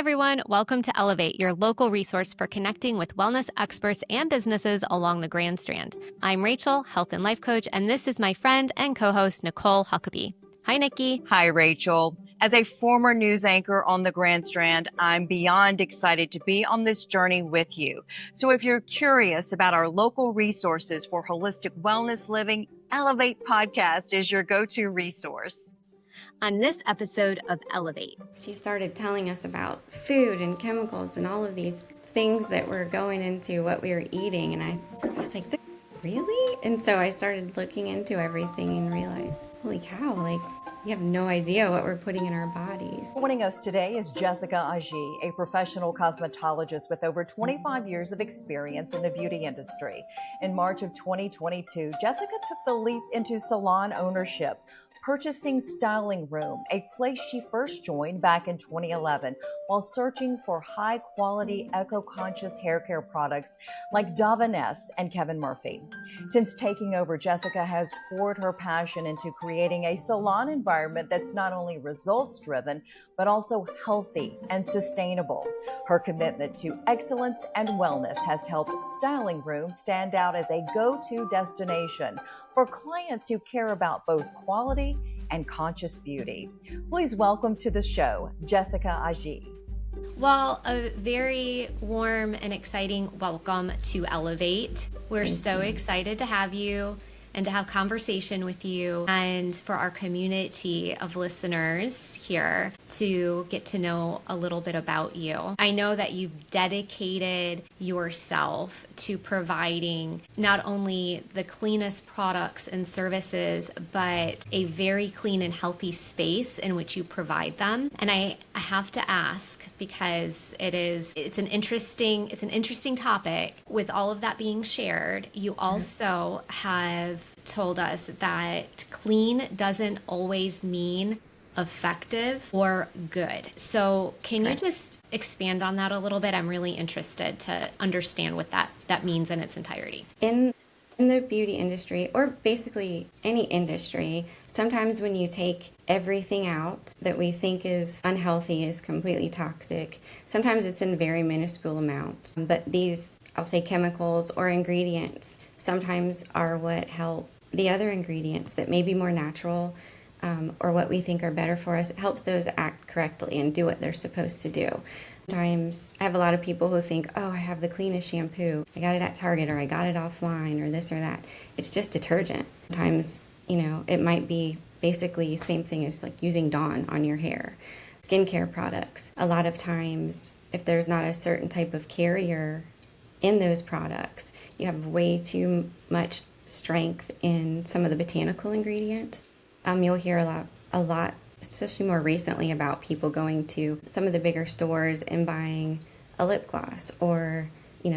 everyone. Welcome to Elevate, your local resource for connecting with wellness experts and businesses along the Grand Strand. I'm Rachel, health and life coach, and this is my friend and co-host, Nicole Huckabee. Hi, Nikki. Hi, Rachel. As a former news anchor on the Grand Strand, I'm beyond excited to be on this journey with you. So if you're curious about our local resources for holistic wellness living, Elevate Podcast is your go-to resource. On this episode of Elevate, she started telling us about food and chemicals and all of these things that were going into what we were eating. And I was like, really? And so I started looking into everything and realized, holy cow, we have no idea what we're putting in our bodies. Joining us today is Jessica Agee, a professional cosmetologist with over 25 years of experience in the beauty industry. In March of 2022, Jessica took the leap into salon ownership, purchasing Styling Room, a place she first joined back in 2011 while searching for high-quality, eco-conscious hair care products like Davines and Kevin Murphy. Since taking over, Jessica has poured her passion into creating a salon environment that's not only results-driven, but also healthy and sustainable. Her commitment to excellence and wellness has helped Styling Room stand out as a go-to destination for clients who care about both quality and conscious beauty. Please welcome to the show, Jessica Agee. Well, a very warm and exciting welcome to Elevate. We're so excited to have you and to have conversation with you and for our community of listeners here to get to know a little bit about you. I know that you've dedicated yourself to providing not only the cleanest products and services, but a very clean and healthy space in which you provide them. And I have to ask, because it's an interesting topic. With all of that being shared, you also have told us that clean doesn't always mean effective or good. So can you just expand on that a little bit? I'm really interested to understand what that means in its entirety. In the beauty industry, or basically any industry, sometimes when you take everything out that we think is unhealthy, is completely toxic, sometimes it's in very minuscule amounts. But these, I'll say, chemicals or ingredients sometimes are what help the other ingredients that may be more natural or what we think are better for us. It helps those act correctly and do what they're supposed to do. Sometimes I have a lot of people who think, oh, I have the cleanest shampoo. I got it at Target, or I got it offline, or this or that. It's just detergent. Sometimes, it might be basically the same thing as like using Dawn on your hair. Skincare products. A lot of times, if there's not a certain type of carrier in those products, you have way too much strength in some of the botanical ingredients. You'll hear a lot, especially more recently, about people going to some of the bigger stores and buying a lip gloss or,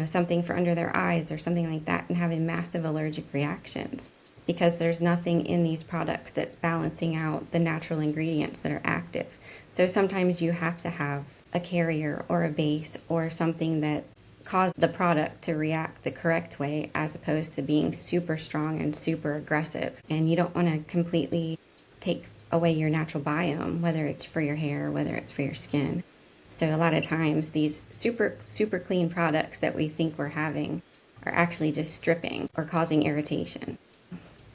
something for under their eyes or something like that and having massive allergic reactions because there's nothing in these products that's balancing out the natural ingredients that are active. So sometimes you have to have a carrier or a base or something that cause the product to react the correct way as opposed to being super strong and super aggressive. And you don't want to completely take away your natural biome, whether it's for your hair, whether it's for your skin. So a lot of times these super, super clean products that we think we're having are actually just stripping or causing irritation.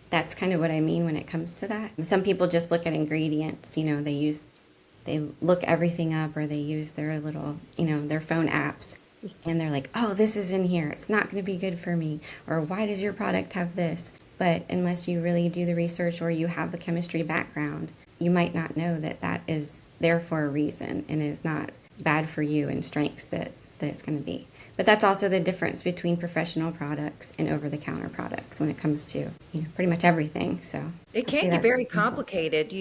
That's kind of what I mean when it comes to that. Some people just look at ingredients, they look everything up, or they use their little, their phone apps. And they're like, oh, this is in here. It's not going to be good for me. Or why does your product have this? But unless you really do the research or you have a chemistry background, you might not know that that is there for a reason and is not bad for you and strengths that it's going to be. But that's also the difference between professional products and over-the-counter products when it comes to, pretty much everything. So it can be very complicated.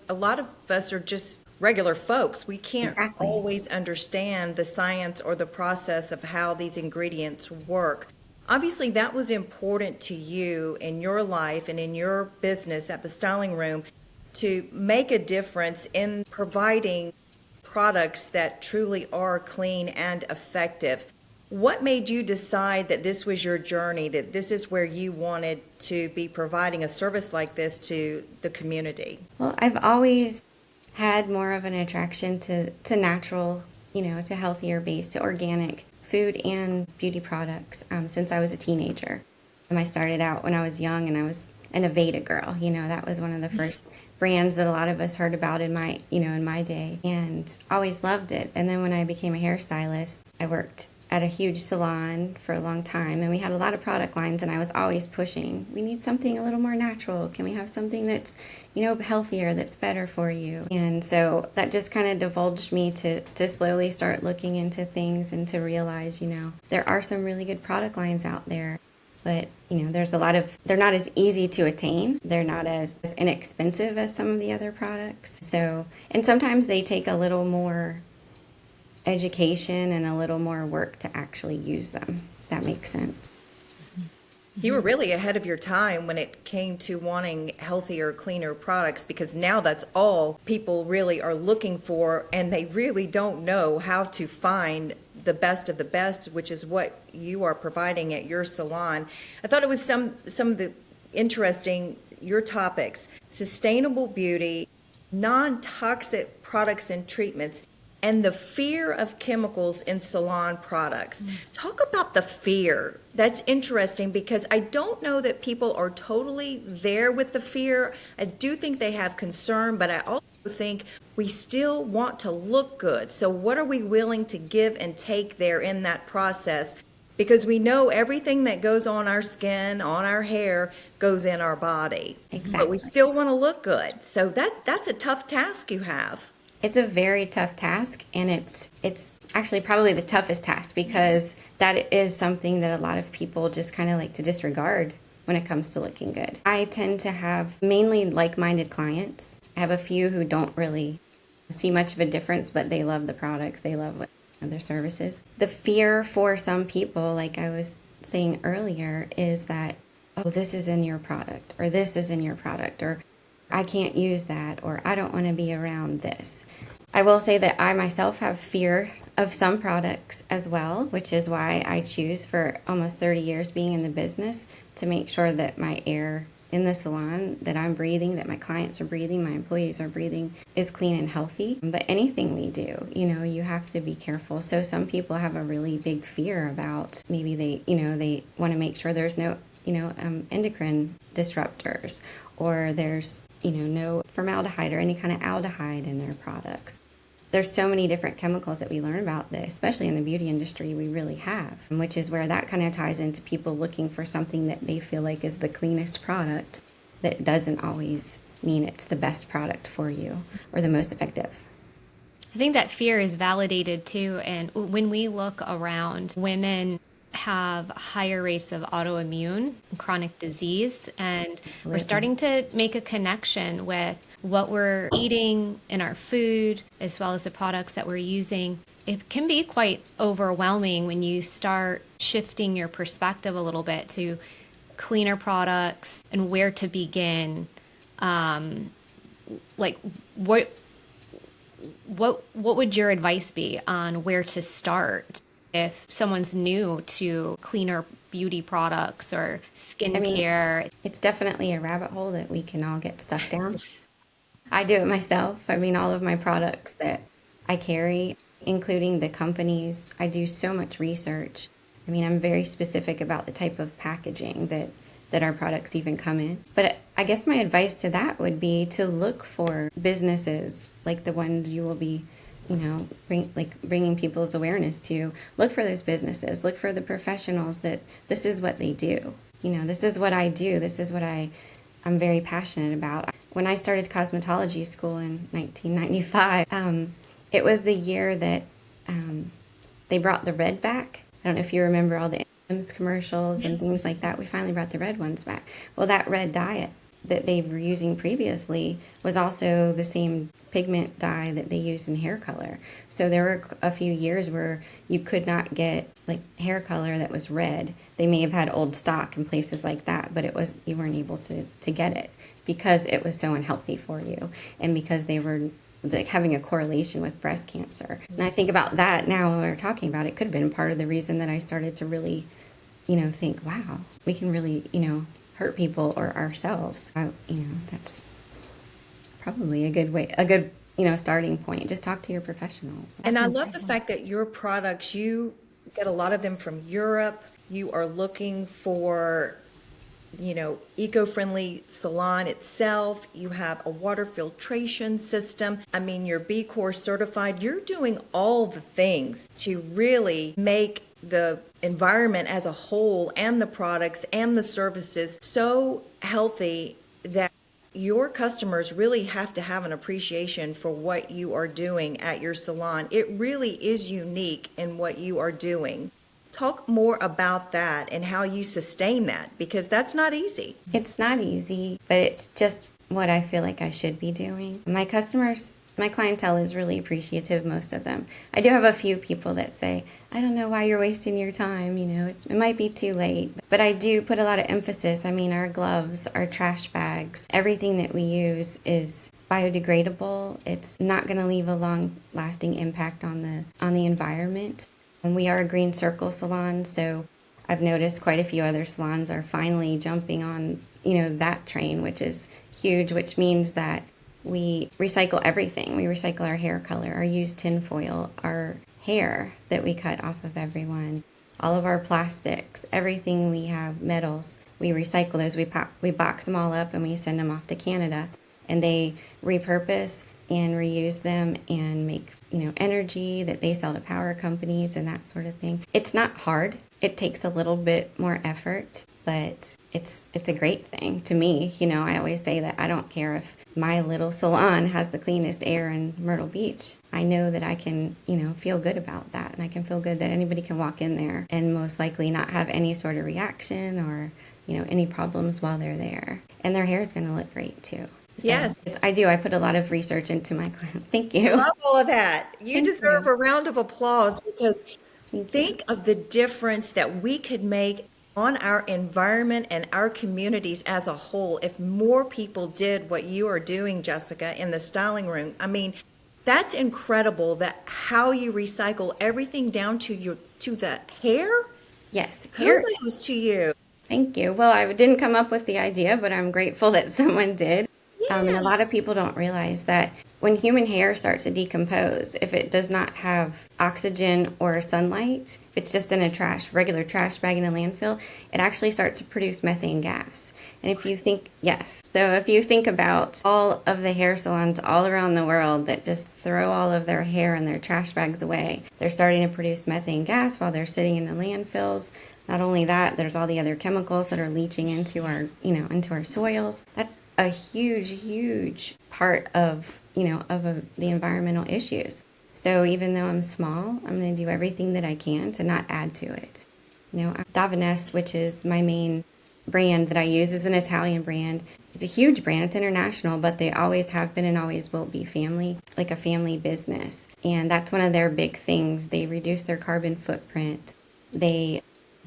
A lot of us are just regular folks. We can't always understand the science or the process of how these ingredients work. Obviously, that was important to you in your life and in your business at the Styling Room to make a difference in providing products that truly are clean and effective. What made you decide that this was your journey, that this is where you wanted to be providing a service like this to the community? Well, I've always had more of an attraction to natural to healthier base, to organic food and beauty products since I was a teenager. I started out when I was young, and I was an Aveda girl. That was one of the first brands that a lot of us heard about in my day, and always loved it. And then when I became a hairstylist, I worked at a huge salon for a long time, and we had a lot of product lines, and I was always pushing, we need something a little more natural. Can we have something that's, healthier, that's better for you? And so that just kind of divulged me to slowly start looking into things and to realize, there are some really good product lines out there. But, there's they're not as easy to attain. They're not as inexpensive as some of the other products. So, and sometimes they take a little more education and a little more work to actually use them. That makes sense. You were really ahead of your time when it came to wanting healthier, cleaner products, because now that's all people really are looking for, and they really don't know how to find the best of the best, which is what you are providing at your salon. I thought it was some of the interesting, your topics: sustainable beauty, non-toxic products and treatments, and the fear of chemicals in salon products. Talk about the fear. That's interesting, because I don't know that people are totally there with the fear. I do think they have concern, but I also think we still want to look good. So what are we willing to give and take there in that process? Because we know everything that goes on our skin, on our hair, goes in our body. Exactly. But we still want to look good. So that's a tough task you have. It's a very tough task, and it's actually probably the toughest task, because that is something that a lot of people just kind of like to disregard when it comes to looking good. I tend to have mainly like-minded clients. I have a few who don't really see much of a difference, but they love the products. They love their services. The fear for some people, like I was saying earlier, is that, oh, this is in your product, or this is in your product, or I can't use that, or I don't want to be around this. I will say that I myself have fear of some products as well, which is why I choose, for almost 30 years being in the business, to make sure that my air in the salon that I'm breathing, that my clients are breathing, my employees are breathing, is clean and healthy. But anything we do, you have to be careful. So some people have a really big fear about, maybe they want to make sure there's no, endocrine disruptors, or there's no formaldehyde or any kind of aldehyde in their products. There's so many different chemicals that we learn about this, especially in the beauty industry, we really have, which is where that kind of ties into people looking for something that they feel like is the cleanest product. That doesn't always mean it's the best product for you or the most effective. I think that fear is validated too. And when we look around, women have higher rates of autoimmune and chronic disease, and we're starting to make a connection with what we're eating in our food as well as the products that we're using. It can be quite overwhelming when you start shifting your perspective a little bit to cleaner products and where to begin. Like what would your advice be on where to start if someone's new to cleaner beauty products or skincare? It's definitely a rabbit hole that we can all get stuck down. I do it myself. All of my products that I carry, including the companies, I do so much research. I'm very specific about the type of packaging that our products even come in. But I guess my advice to that would be to look for businesses like the ones you will be bringing people's awareness to. Look for those businesses. Look for the professionals that this is what they do. This is what I do. This is what I'm very passionate about. When I started cosmetology school in 1995, it was the year that they brought the red back. I don't know if you remember all the M&M's commercials and things like that. We finally brought the red ones back. Well, that red dye that they were using previously was also the same pigment dye that they used in hair color. So there were a few years where you could not get hair color that was red. They may have had old stock in places like that, but you weren't able to get it because it was so unhealthy for you, and because they were having a correlation with breast cancer. And I think about that now when we're talking about it, could have been part of the reason that I started to really, think, wow, we can really, hurt people or ourselves. That's probably a good starting point. Just talk to your professionals. And I love the fact that your products, you get a lot of them from Europe. You are looking for, eco-friendly salon itself. You have a water filtration system. I mean, you're B Corp certified. You're doing all the things to really make the environment as a whole and the products and the services so healthy that your customers really have to have an appreciation for what you are doing at your salon. It really is unique in what you are doing. Talk more about that and how you sustain that, because that's not easy. It's not easy, but it's just what I feel like I should be doing. My clientele is really appreciative, most of them. I do have a few people that say, I don't know why you're wasting your time, it might be too late. But I do put a lot of emphasis. I mean, our gloves, our trash bags, everything that we use is biodegradable. It's not going to leave a long-lasting impact on the environment. And we are a green circle salon, so I've noticed quite a few other salons are finally jumping on, that train, which is huge, which means that we recycle everything. We recycle our hair color, our used tinfoil, our hair that we cut off of everyone, all of our plastics, everything we have, metals. We recycle those. We box them all up and we send them off to Canada, and they repurpose and reuse them and make, energy that they sell to power companies and that sort of thing. It's not hard. It takes a little bit more effort, but it's a great thing to me. I always say that I don't care if my little salon has the cleanest air in Myrtle Beach. I know that I can, feel good about that, and I can feel good that anybody can walk in there and most likely not have any sort of reaction or, any problems while they're there. And their hair is going to look great too. So, yes, I do. I put a lot of research into my client. Thank you. I love all of that. You Thank deserve you. a round of applause, because Thank think of the difference that we could make on our environment and our communities as a whole if more people did what you are doing, Jessica, in the styling room. I mean, that's incredible, that how you recycle everything down to the hair. Yes. Hair. Kudos to you. Thank you. Well, I didn't come up with the idea, but I'm grateful that someone did. And a Yeah. lot of people don't realize that when human hair starts to decompose, if it does not have oxygen or sunlight, if it's just in a regular trash bag in a landfill, it actually starts to produce methane gas. And if you think, yes, so if you think about all of the hair salons all around the world that just throw all of their hair and their trash bags away, they're starting to produce methane gas while they're sitting in the landfills. Not only that, there's all the other chemicals that are leaching into our soils. That's a huge part of, the environmental issues. So even though I'm small, I'm going to do everything that I can to not add to it. Davaness, which is my main brand that I use, is an Italian brand. It's a huge brand. It's international, but they always have been and always will be like a family business. And that's one of their big things. They reduce their carbon footprint. They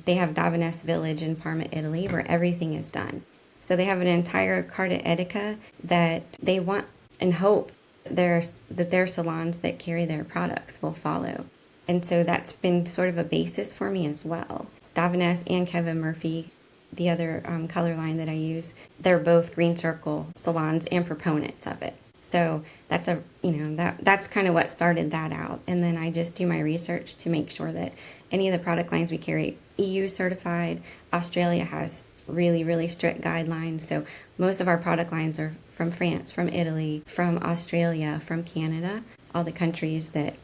have Davaness Village in Parma, Italy, where everything is done. So they have an entire Carta Etica that they want and hope that their salons that carry their products will follow. And so that's been sort of a basis for me as well. Davaness and Kevin Murphy, the other color line that I use, they're both Green Circle salons and proponents of it. So that's that's kind of what started that out. And then I just do my research to make sure that any of the product lines we carry EU certified. Australia has really strict guidelines. So most of our product lines are from France, from Italy, from Australia, from Canada, all the countries that,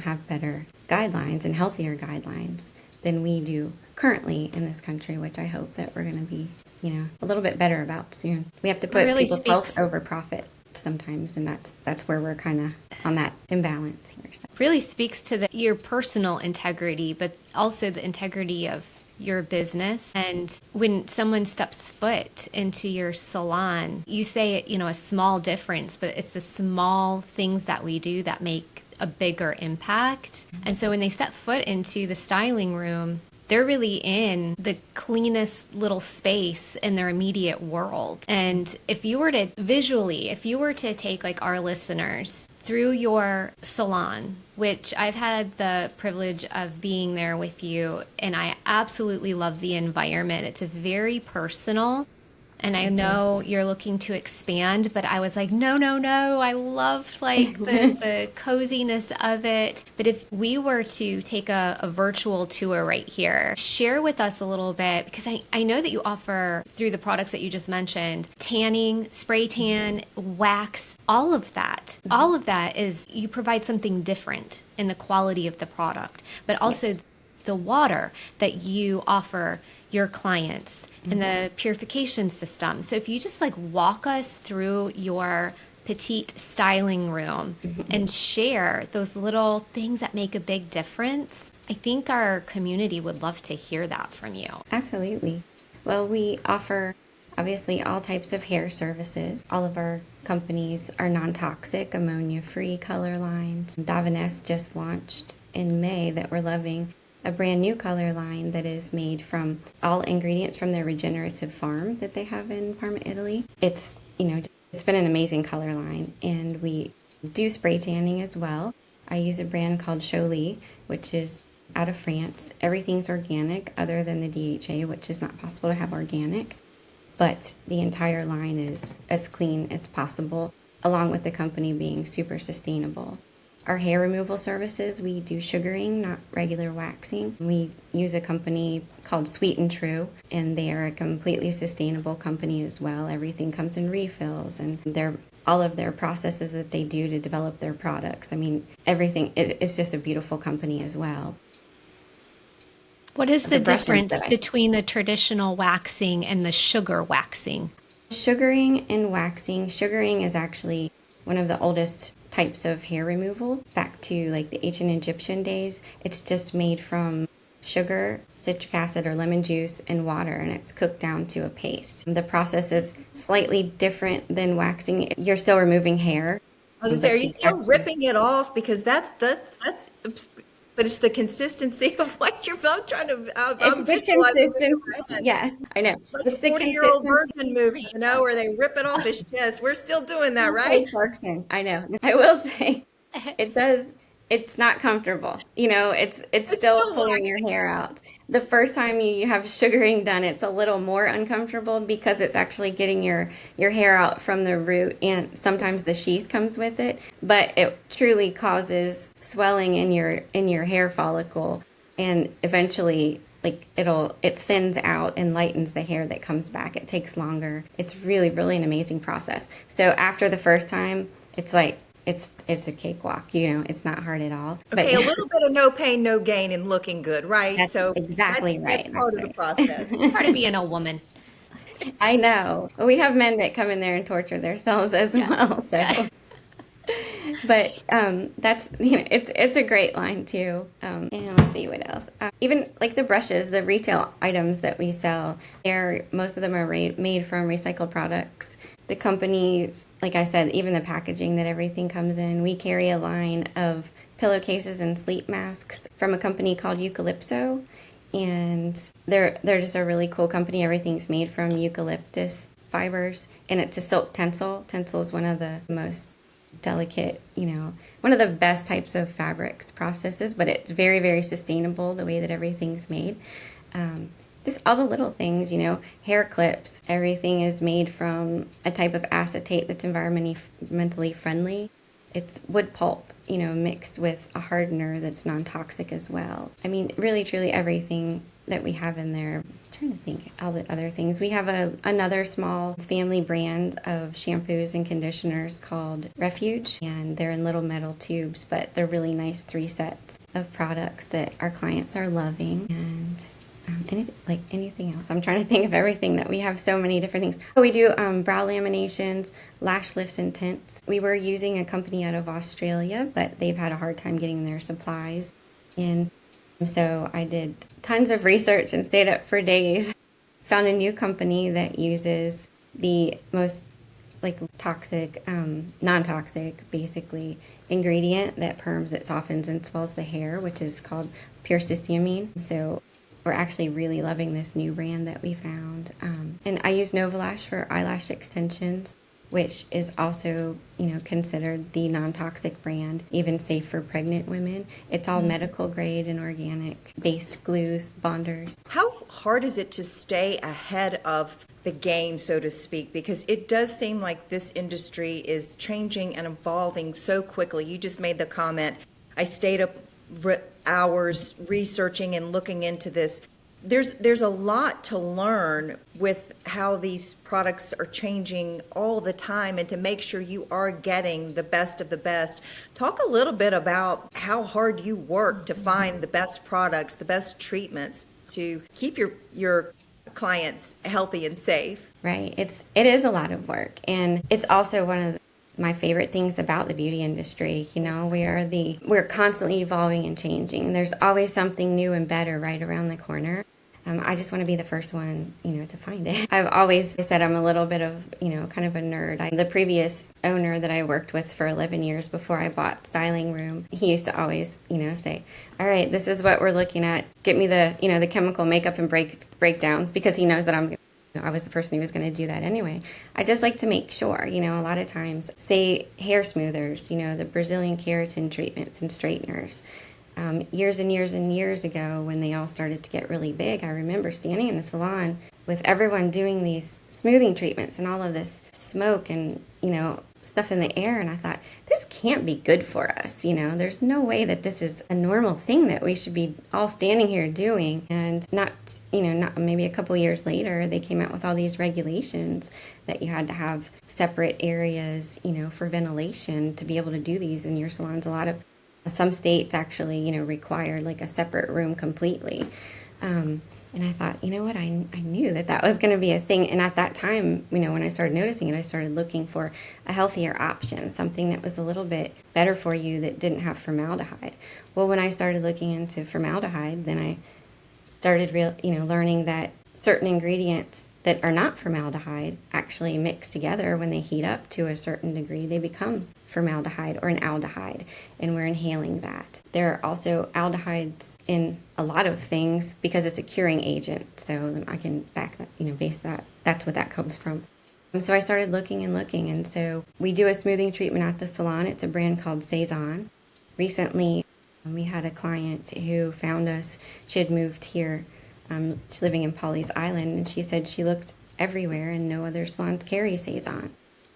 have better guidelines and healthier guidelines than we do currently in this country, which I hope that we're going to be, a little bit better about soon. We have to put really people's health over profit sometimes, and that's where we're kind of on that imbalance here. So. Really speaks to your personal integrity, but also the integrity of your business. And when someone steps foot into your salon, you say, a small difference, but it's the small things that we do that make a bigger impact. And so when they step foot into the styling room, they're really in the cleanest little space in their immediate world. And if you were to take like our listeners through your salon, which I've had the privilege of being there with you, and I absolutely love the environment. It's a very personal And I know you're looking to expand, but I was like, no, no, no. I love like the coziness of it. But if we were to take a virtual tour right here, share with us a little bit, because I know that you offer through the products that you just mentioned, tanning, spray tan, wax, all of that. All of that is you provide something different in the quality of the product, but also Yes. the water that you offer your clients and the purification system. So if you just like walk us through your petite styling room and share those little things that make a big difference, I think our community would love to hear that from you. Absolutely. Well, we offer obviously all types of hair services. All of our companies are non-toxic, ammonia-free color lines. Davines just launched in May that we're loving a brand new color line that is made from all ingredients from their regenerative farm that they have in Parma, Italy. It's, it's been an amazing color line, and we do spray tanning as well. I use a brand called Jolie, which is out of France. Everything's organic other than the DHA, which is not possible to have organic, but the entire line is as clean as possible, along with the company being super sustainable. Our hair removal services, we do sugaring, not regular waxing. We use a company called Sweet and True, and they are a completely sustainable company as well. Everything comes in refills, and all of their processes that they do to develop their products. I mean, everything, it's just a beautiful company as well. What is the brushes difference between the traditional waxing and the sugar waxing? Sugaring and waxing. Sugaring is actually one of the oldest types of hair removal, back to like the ancient Egyptian days. It's just made from sugar, citric acid or lemon juice, and water, and it's cooked down to a paste. The process is slightly different than waxing. You're still removing hair. I was gonna say, are you still ripping it off? Because that's, but it's the consistency of what you're both trying to, I'm It's the visualizing this in consistency. my head. Yes, I know. Like It's a the 40-year-old consistency. virgin movie, where they rip it off his chest. We're still doing that, right? Clarkson. I know. I will say it does. It's not comfortable. It's It's still still pulling your waxing. hair out. The first time you have sugaring done, it's a little more uncomfortable because it's actually getting your hair out from the root, and sometimes the sheath comes with it. But it truly causes swelling in your hair follicle, and eventually, like it thins out and lightens the hair that comes back. It takes longer. It's really, really an amazing process. So after the first time, it's like it's a cakewalk. It's not hard at all. Okay, a little bit of no pain, no gain in looking good, right? That's So exactly that's right. part That's of the right. process. Part of being a woman. I know. We have men that come in there and torture themselves as well. So, but that's it's a great line too. And let's see what else. Even like the brushes, the retail items that we sell, most of them are made from recycled products. The companies, like I said, even the packaging that everything comes in. We carry a line of pillowcases and sleep masks from a company called Eucalypso, and they're just a really cool company. Everything's made from eucalyptus fibers, and it's a silk tencel. Tencel is one of the most delicate, one of the best types of fabrics processes, but it's very, very sustainable the way that everything's made. Just all the little things, hair clips, everything is made from a type of acetate that's environmentally friendly. It's wood pulp, mixed with a hardener that's non-toxic as well. I mean, really, truly everything that we have in there. I'm trying to think all the other things. We have another small family brand of shampoos and conditioners called Refuge, and they're in little metal tubes, but they're really nice 3 sets of products that our clients are loving. And anything else. I'm trying to think of everything that we have. So many different things. We do brow laminations, lash lifts, and tints. We were using a company out of Australia, but they've had a hard time getting their supplies in. So I did tons of research and stayed up for days. Found a new company that uses the most toxic, non-toxic, basically, ingredient that perms, it softens and swells the hair, which is called pure cysteamine. So we're actually really loving this new brand that we found. And I use Novalash for eyelash extensions. which is also, considered the non-toxic brand, even safe for pregnant women. It's all medical grade and organic based glues, bonders. How hard is it to stay ahead of the game, so to speak? Because it does seem like this industry is changing and evolving so quickly. You just made the comment, I stayed up hours researching and looking into this. There's a lot to learn with how these products are changing all the time, and to make sure you are getting the best of the best. Talk a little bit about how hard you work to find the best products, the best treatments to keep your clients healthy and safe. Right. It is a lot of work, and it's also one of my favorite things about the beauty industry. We're constantly evolving and changing, and there's always something new and better right around the corner. I just want to be the first one, to find it. I've always said I'm a little bit of, kind of a nerd. The previous owner that I worked with for 11 years before I bought Styling Room, he used to always, say, all right, this is what we're looking at. Get me the, the chemical makeup and breakdowns, because he knows that I was the person who was going to do that anyway. I just like to make sure, a lot of times, say hair smoothers, the Brazilian keratin treatments and straighteners. Years and years and years ago, when they all started to get really big, I remember standing in the salon with everyone doing these smoothing treatments and all of this smoke and, stuff in the air. And I thought, this can't be good for us. There's no way that this is a normal thing that we should be all standing here doing. And not maybe a couple years later, they came out with all these regulations that you had to have separate areas, for ventilation to be able to do these in your salons. Some states actually, require like a separate room completely. And I thought, what, I knew that was going to be a thing. And at that time, when I started noticing it, I started looking for a healthier option, something that was a little bit better for you that didn't have formaldehyde. Well, when I started looking into formaldehyde, then I started learning that certain ingredients that are not formaldehyde actually mix together. When they heat up to a certain degree, they become formaldehyde or an aldehyde, and we're inhaling that. There are also aldehydes in a lot of things because it's a curing agent, so I can back that, base that. That's what that comes from. So I started looking, and so we do a smoothing treatment at the salon. It's a brand called Saison. Recently, we had a client who found us. She had moved here. She's living in Pawleys Island, and she said she looked everywhere and no other salons carry Saison.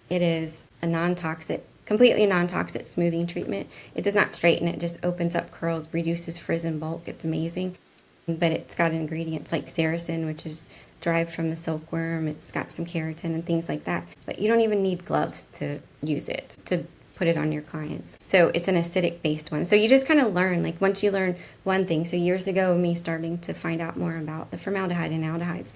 It is a completely non-toxic smoothing treatment. It does not straighten, it just opens up curls, reduces frizz and bulk. It's amazing. But it's got ingredients like sericin, which is derived from the silkworm. It's got some keratin and things like that. But you don't even need gloves to use it, to put it on your clients. So it's an acidic based one. So you just kind of learn, like once you learn one thing. So years ago, me starting to find out more about the formaldehyde and aldehydes,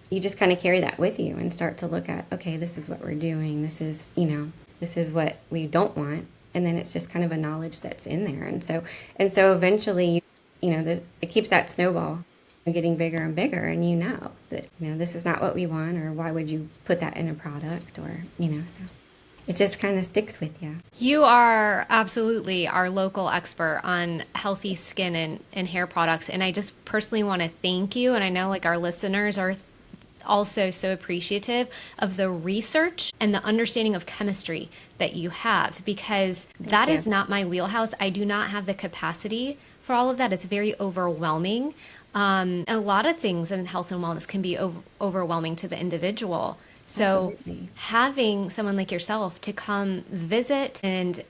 you just kind of carry that with you and start to look at, okay, this is what we're doing. This is what we don't want. And then it's just kind of a knowledge that's in there. And so eventually, it keeps that snowball getting bigger and bigger. And that, this is not what we want, or why would you put that in a product, or, so. It just kind of sticks with you. You are absolutely our local expert on healthy skin and hair products. And I just personally want to thank you. And I know our listeners are also so appreciative of the research and the understanding of chemistry that you have, because that is not my wheelhouse. I do not have the capacity for all of that. It's very overwhelming. A lot of things in health and wellness can be overwhelming to the individual. So having someone like yourself to come visit and,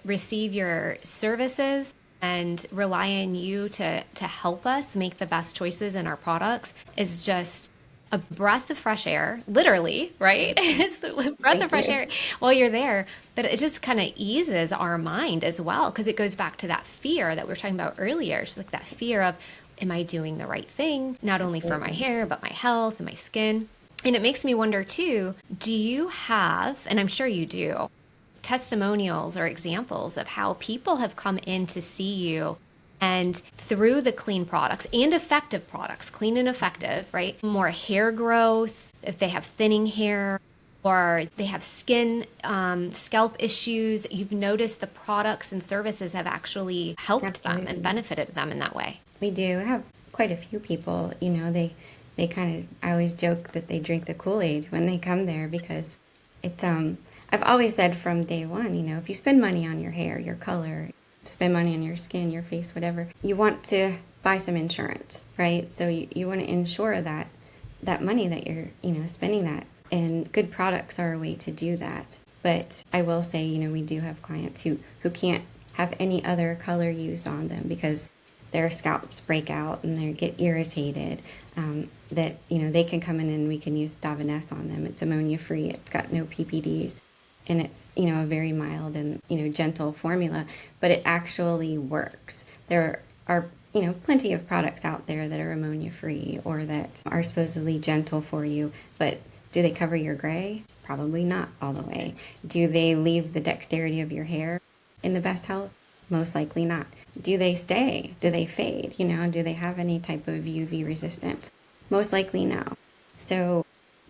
receive your services and rely on you to help us make the best choices in our products is just a breath of fresh air, literally, right? It's the breath of fresh air while you're there. But it just kind of eases our mind as well, because it goes back to that fear that we were talking about earlier. Just like that fear of, am I doing the right thing? Not only for my hair, but my health and my skin. And it makes me wonder too, do you have, and I'm sure you do, testimonials or examples of how people have come in to see you and through the clean products and effective products, clean and effective, right? More hair growth, if they have thinning hair, or they have skin, scalp issues, you've noticed the products and services have actually helped them and benefited them in that way. We do have quite a few people, they kind of, I always joke that they drink the Kool-Aid when they come there, because It's I've always said from day one, if you spend money on your hair, your color, spend money on your skin, your face, whatever, you want to buy some insurance, right? So you want to insure that money that you're, spending that. And good products are a way to do that. But I will say, we do have clients who can't have any other color used on them because their scalps break out and they get irritated. That, they can come in and we can use Davines on them. It's ammonia free. It's got no PPDs. And it's, a very mild and, gentle formula, but it actually works. There are, plenty of products out there that are ammonia free or that are supposedly gentle for you, but do they cover your gray? Probably not all the way. Do they leave the dexterity of your hair in the best health? Most likely not. Do they stay? Do they fade? Do they have any type of UV resistance? Most likely no. So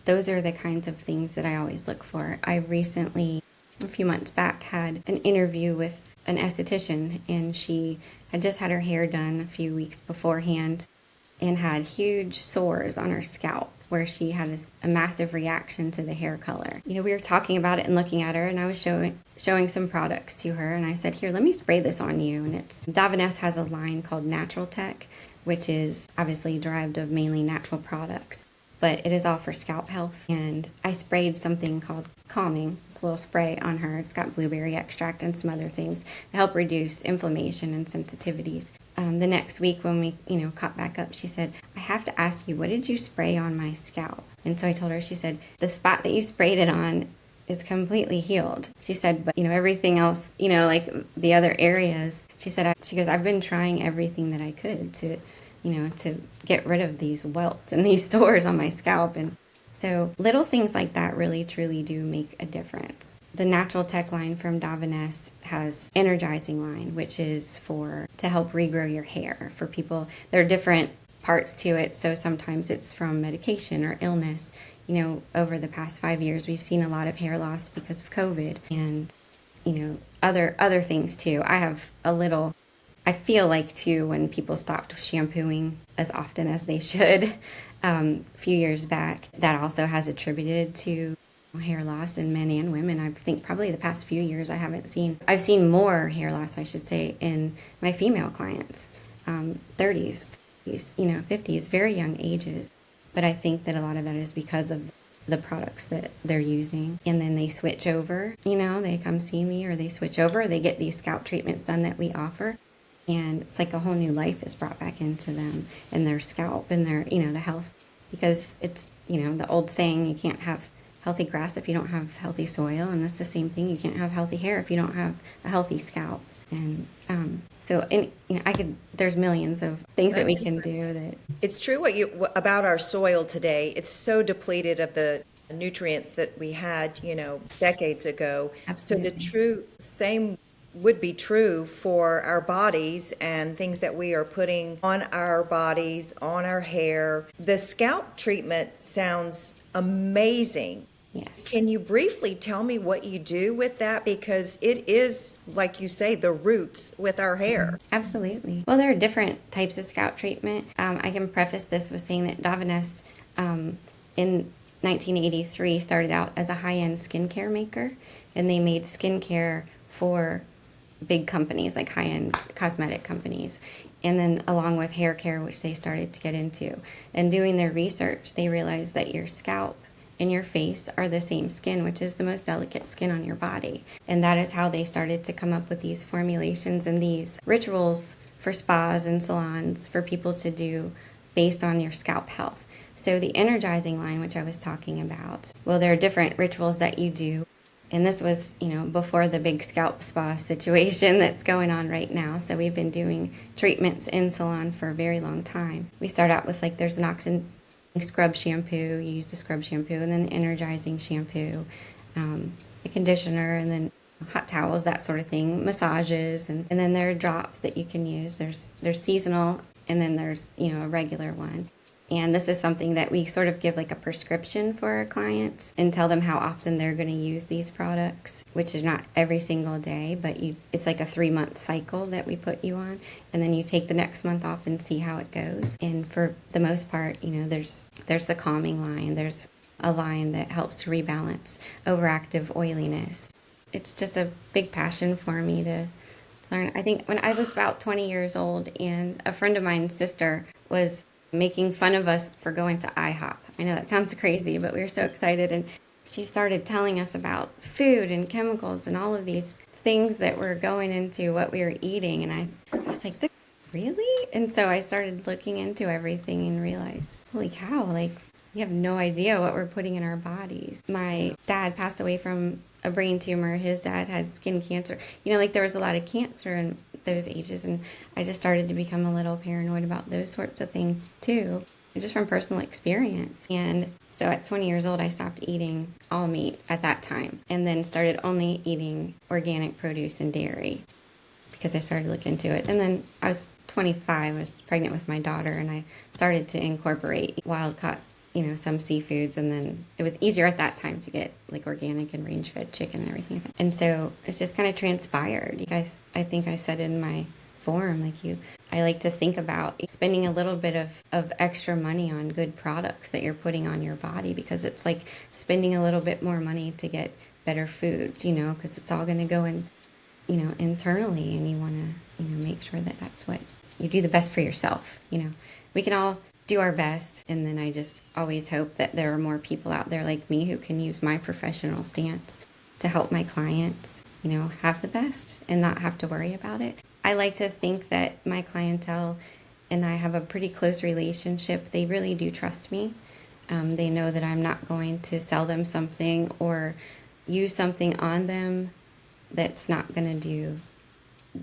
those are the kinds of things that I always look for. I recently, a few months back, had an interview with an esthetician, and she had just had her hair done a few weeks beforehand and had huge sores on her scalp where she had a massive reaction to the hair color. We were talking about it and looking at her, and I was showing some products to her, and I said, here, let me spray this on you. And Davines has a line called Natural Tech, which is obviously derived of mainly natural products, but it is all for scalp health. And I sprayed something called Calming. It's a little spray on her. It's got blueberry extract and some other things to help reduce inflammation and sensitivities. The next week when we, caught back up, she said, I have to ask you, what did you spray on my scalp? And so I told her, she said, the spot that you sprayed it on is completely healed. She said, but, everything else, like the other areas, she goes, I've been trying everything that I could to get rid of these welts and these sores on my scalp. And so little things like that really, truly do make a difference. The Natural Tech line from Davines has Energizing line, which is to help regrow your hair. For people, there are different parts to it. So sometimes it's from medication or illness. Over the past 5 years, we've seen a lot of hair loss because of COVID and, other things too. I feel like too, when people stopped shampooing as often as they should a few years back, that also has attributed to hair loss in men and women. I think probably the past few years I've seen more hair loss, I should say, in my female clients, 30s, 50s, very young ages. But I think that a lot of that is because of the products that they're using. And then they switch over, they come see me, or they switch over, they get these scalp treatments done that we offer. And it's like a whole new life is brought back into them and their scalp and their, the health. Because it's, the old saying, you can't have healthy grass if you don't have healthy soil. And that's the same thing. You can't have healthy hair if you don't have a healthy scalp. And there's millions of things that we can do that. It's true about our soil today. It's so depleted of the nutrients that we had, decades ago. Absolutely. So the same would be true for our bodies and things that we are putting on our bodies, on our hair. The scalp treatment sounds amazing. Yes. Can you briefly tell me what you do with that? Because it is, like you say, the roots with our hair. Absolutely. Well, there are different types of scalp treatment. I can preface this with saying that Davines in 1983 started out as a high-end skincare maker, and they made skincare for big companies, like high-end cosmetic companies. And then along with hair care, which they started to get into. And doing their research, they realized that your scalp and your face are the same skin, which is the most delicate skin on your body. And that is how they started to come up with these formulations and these rituals for spas and salons for people to do based on your scalp health. So the Energizing line, which I was talking about, well, there are different rituals that you do. And this was, before the big scalp spa situation that's going on right now. So we've been doing treatments in salon for a very long time. We start out with there's an oxygen scrub shampoo. You use the scrub shampoo, and then the Energizing shampoo, the conditioner, and then hot towels, that sort of thing, massages, and then there are drops that you can use. There's seasonal, and then there's a regular one. And this is something that we sort of give like a prescription for our clients and tell them how often they're going to use these products, which is not every single day, but it's like a 3-month cycle that we put you on. And then you take the next month off and see how it goes. And for the most part, there's the calming line, there's a line that helps to rebalance overactive oiliness. It's just a big passion for me to learn. I think when I was about 20 years old, and a friend of mine's sister was making fun of us for going to IHOP. I know that sounds crazy, but we were so excited. And she started telling us about food and chemicals and all of these things that were going into what we were eating. And I was like, really? And so I started looking into everything and realized, holy cow, like, we have no idea what we're putting in our bodies. My dad passed away from a brain tumor. His dad had skin cancer. Like, there was a lot of cancer in those ages, and I just started to become a little paranoid about those sorts of things too, just from personal experience. And so at 20 years old, I stopped eating all meat at that time, and then started only eating organic produce and dairy because I started to look into it. And then I was 25, I was pregnant with my daughter, and I started to incorporate wild-caught some seafoods, and then it was easier at that time to get like organic and range-fed chicken and everything. And so it's just kind of transpired. You guys, I think I said in my forum, I like to think about spending a little bit of extra money on good products that you're putting on your body, because it's like spending a little bit more money to get better foods, because it's all going to go in, internally, and you want to, make sure that that's what you do the best for yourself. We can all do our best, and then I just always hope that there are more people out there like me who can use my professional stance to help my clients, have the best and not have to worry about it. I like to think that my clientele and I have a pretty close relationship. They really do trust me. They know that I'm not going to sell them something or use something on them that's not going to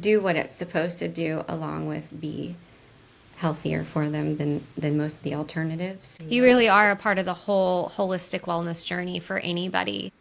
do what it's supposed to do, along with be healthier for them than most of the alternatives. You really are a part of the whole holistic wellness journey for anybody.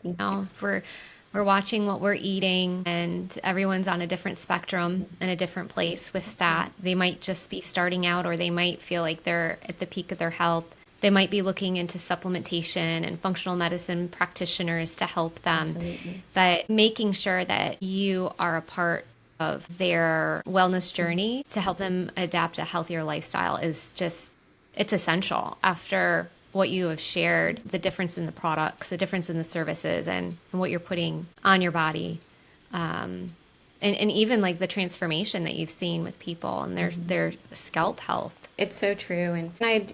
We're watching what we're eating, and everyone's on a different spectrum and a different place with that. They might just be starting out, or they might feel like they're at the peak of their health. They might be looking into supplementation and functional medicine practitioners to help them. Absolutely. But making sure that you are a part of their wellness journey to help them adapt a healthier lifestyle is just, it's essential. After what you have shared, the difference in the products, the difference in the services, and what you're putting on your body, and even like the transformation that you've seen with people and their scalp health. It's so true. And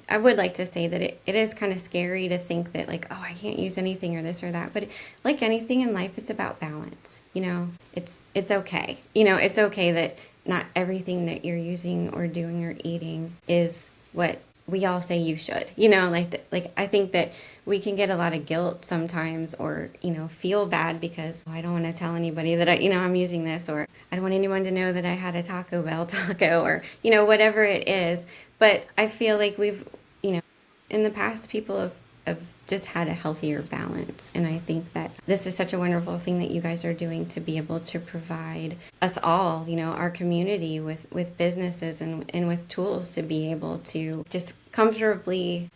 I would like to say that it is kind of scary to think that, like, oh, I can't use anything or this or that. But like anything in life, it's about balance. It's okay. It's okay that not everything that you're using or doing or eating is what we all say you should. I think that we can get a lot of guilt sometimes, or feel bad because I don't want to tell anybody that I'm using this, or I don't want anyone to know that I had a Taco Bell taco, or whatever it is. But I feel like we've in the past, people have just had a healthier balance, and I think that this is such a wonderful thing that you guys are doing to be able to provide us all, our community, with businesses and with tools to be able to just comfortably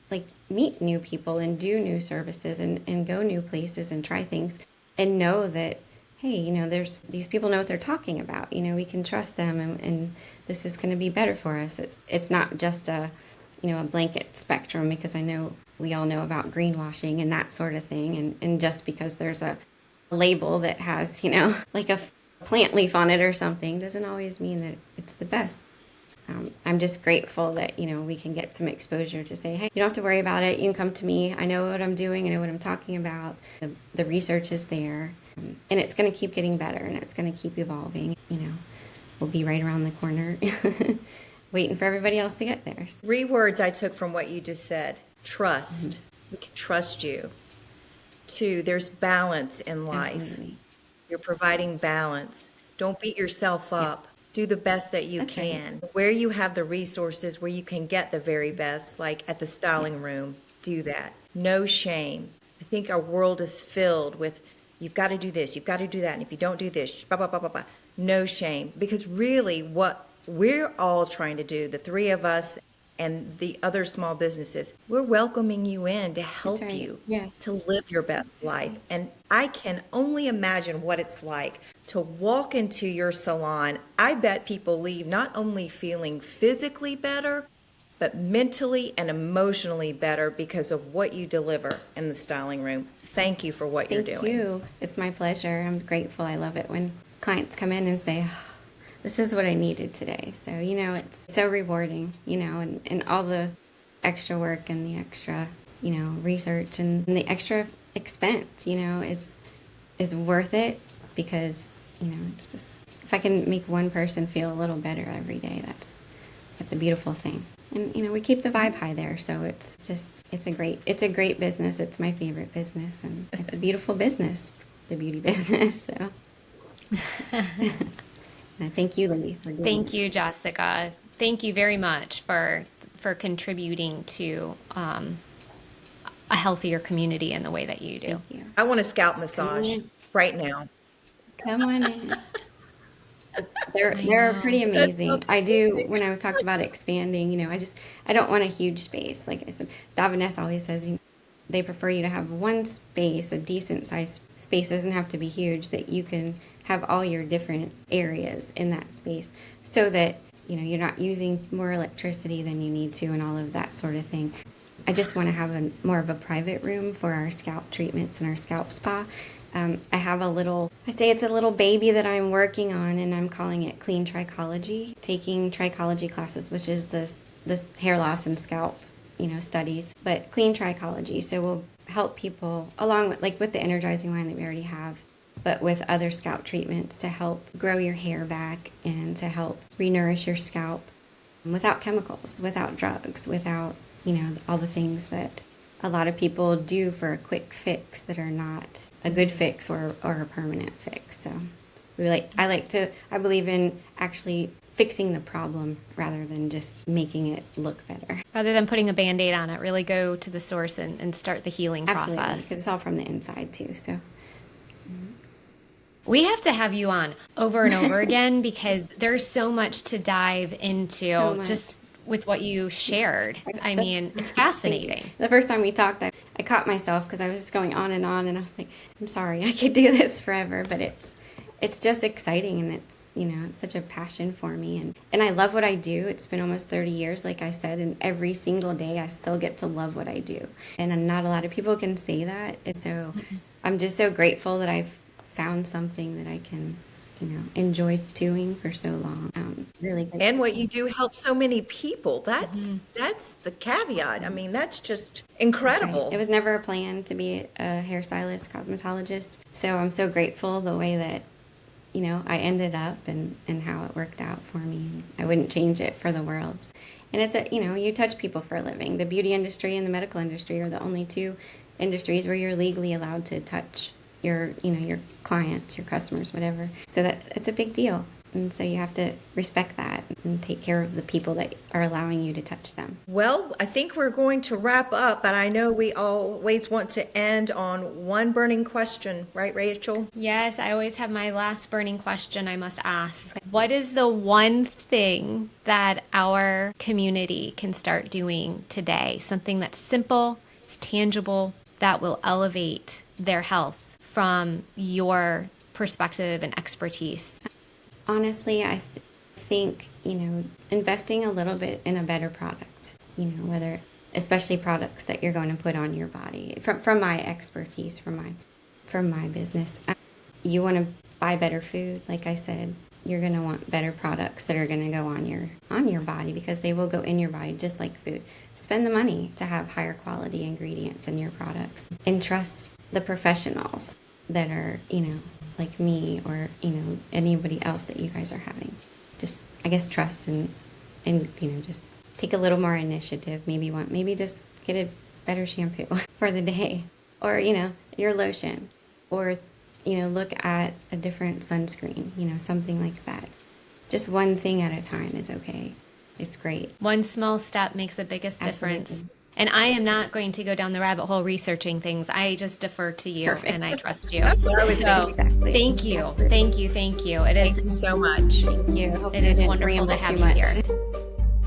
meet new people and do new services and go new places and try things, and know that, hey, there's these people know what they're talking about. We can trust them, and this is going to be better for us. It's not just a blanket spectrum, because I know we all know about greenwashing and that sort of thing. And just because there's a label that has, like a plant leaf on it or something, doesn't always mean that it's the best. I'm just grateful that, we can get some exposure to say, hey, you don't have to worry about it. You can come to me. I know what I'm doing. I know what I'm talking about. The research is there, and it's going to keep getting better, and it's going to keep evolving. We'll be right around the corner waiting for everybody else to get there. 3 words I took from what you just said. Trust. Mm-hmm. We can trust you. 2, there's balance in life. Absolutely. You're providing balance. Don't beat yourself up. Yes. Do the best that you can. Right. Where you have the resources, where you can get the very best, like at the styling room, do that. No shame. I think our world is filled with, you've got to do this, you've got to do that, and if you don't do this, blah, blah, blah, blah, blah. No shame. Because really what we're all trying to do, the 3 of us and the other small businesses, we're welcoming you in to help you to live your best life. And I can only imagine what it's like to walk into your salon. I bet people leave not only feeling physically better, but mentally and emotionally better because of what you deliver in the styling room. Thank you for what you're doing. Thank you. It's my pleasure. I'm grateful. I love it when clients come in and say, oh, this is what I needed today. So, it's so rewarding, and all the extra work and the extra, research and the extra expense, is worth it because, it's just, if I can make one person feel a little better every day, that's a beautiful thing. And, we keep the vibe high there. So it's a great business. It's my favorite business, and it's a beautiful business, the beauty business. So thank you, ladies, for doing Thank this. you, Jessica. Thank you very much for contributing to a healthier community in the way that you do. Thank you. I want a scalp massage right now. Come on in. They're pretty amazing. I do, when I talked about expanding, I don't want a huge space. Like I said, Daviness always says they prefer you to have one space, a decent sized space. Doesn't have to be huge, that you can have all your different areas in that space so that, you're not using more electricity than you need to and all of that sort of thing. I just want to have more of a private room for our scalp treatments and our scalp spa. I have it's a little baby that I'm working on, and I'm calling it Clean Trichology, taking trichology classes, which is this hair loss and scalp, studies, but Clean Trichology. So we'll help people along with the energizing line that we already have, but with other scalp treatments to help grow your hair back and to help renourish your scalp without chemicals, without drugs, without, all the things that a lot of people do for a quick fix that are not a good fix or a permanent fix. So I believe in actually fixing the problem rather than just making it look better. Rather than putting a Band-Aid on it, really go to the source and start the healing Absolutely, process. because it's all from the inside too. So we have to have you on over and over again because there's so much to dive into just with what you shared. I mean, it's fascinating. The first time we talked, I caught myself because I was just going on, and I was like, I'm sorry, I could do this forever, but it's just exciting, and it's, it's such a passion for me, and I love what I do. It's been almost 30 years, like I said, and every single day I still get to love what I do. And not a lot of people can say that. And so I'm just so grateful that I've found something that I can enjoyed doing for so long. Really great. And what you do helps so many people. That's the caveat. I mean, that's just incredible. Right. It was never a plan to be a hairstylist, cosmetologist. So I'm so grateful the way that, I ended up and how it worked out for me. I wouldn't change it for the world. And it's you touch people for a living. The beauty industry and the medical industry are the only two industries where you're legally allowed to touch your clients, your customers, whatever. So that it's a big deal. And so you have to respect that and take care of the people that are allowing you to touch them. Well, I think we're going to wrap up, but I know we always want to end on one burning question, right, Rachel? Yes, I always have my last burning question I must ask. What is the one thing that our community can start doing today? Something that's simple, it's tangible, that will elevate their health from your perspective and expertise? Honestly, I think, investing a little bit in a better product, whether, especially products that you're going to put on your body. From my expertise, from my business, you want to buy better food. Like I said, you're going to want better products that are going to go on your body because they will go in your body just like food. Spend the money to have higher quality ingredients in your products and trust the professionals that are, like me or, anybody else that you guys are having. Just, I guess, trust and just take a little more initiative. Maybe just get a better shampoo for the day or, your lotion or, look at a different sunscreen, something like that. Just one thing at a time is okay. It's great. One small step makes the biggest difference. Absolutely. And I am not going to go down the rabbit hole researching things. I just defer to you. Perfect. And I trust you. That's what I was So Exactly. thank you. Absolutely. Thank you. Thank you so much. Thank you. Hope It I is didn't wonderful to ramble have too you much. here.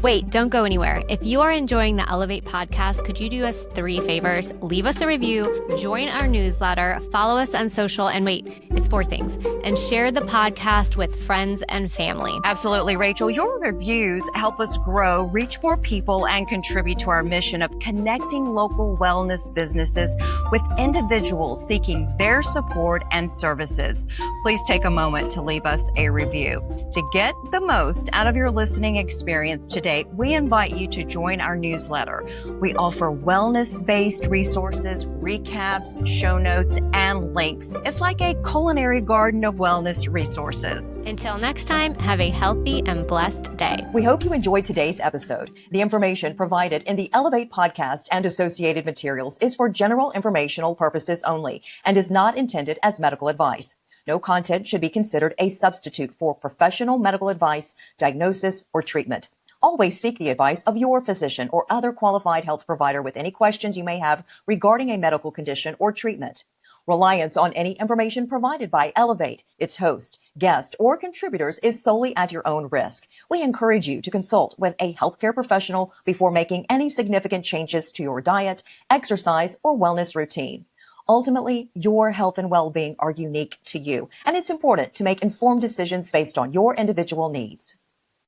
Wait, don't go anywhere. If you are enjoying the Elevate podcast, could you do us 3 favors? Leave us a review, join our newsletter, follow us on social, and wait, is 4 things. And share the podcast with friends and family. Absolutely, Rachel. Your reviews help us grow, reach more people, and contribute to our mission of connecting local wellness businesses with individuals seeking their support and services. Please take a moment to leave us a review. To get the most out of your listening experience today, we invite you to join our newsletter. We offer wellness-based resources, recaps, show notes, and links. It's like a culinary garden of wellness resources. Until next time, have a healthy and blessed day. We hope you enjoyed today's episode. The information provided in the Elevate podcast and associated materials is for general informational purposes only and is not intended as medical advice. No content should be considered a substitute for professional medical advice, diagnosis, or treatment. Always seek the advice of your physician or other qualified health provider with any questions you may have regarding a medical condition or treatment. Reliance on any information provided by Elevate, its host, guest, or contributors is solely at your own risk. We encourage you to consult with a healthcare professional before making any significant changes to your diet, exercise, or wellness routine. Ultimately, your health and well-being are unique to you, and it's important to make informed decisions based on your individual needs.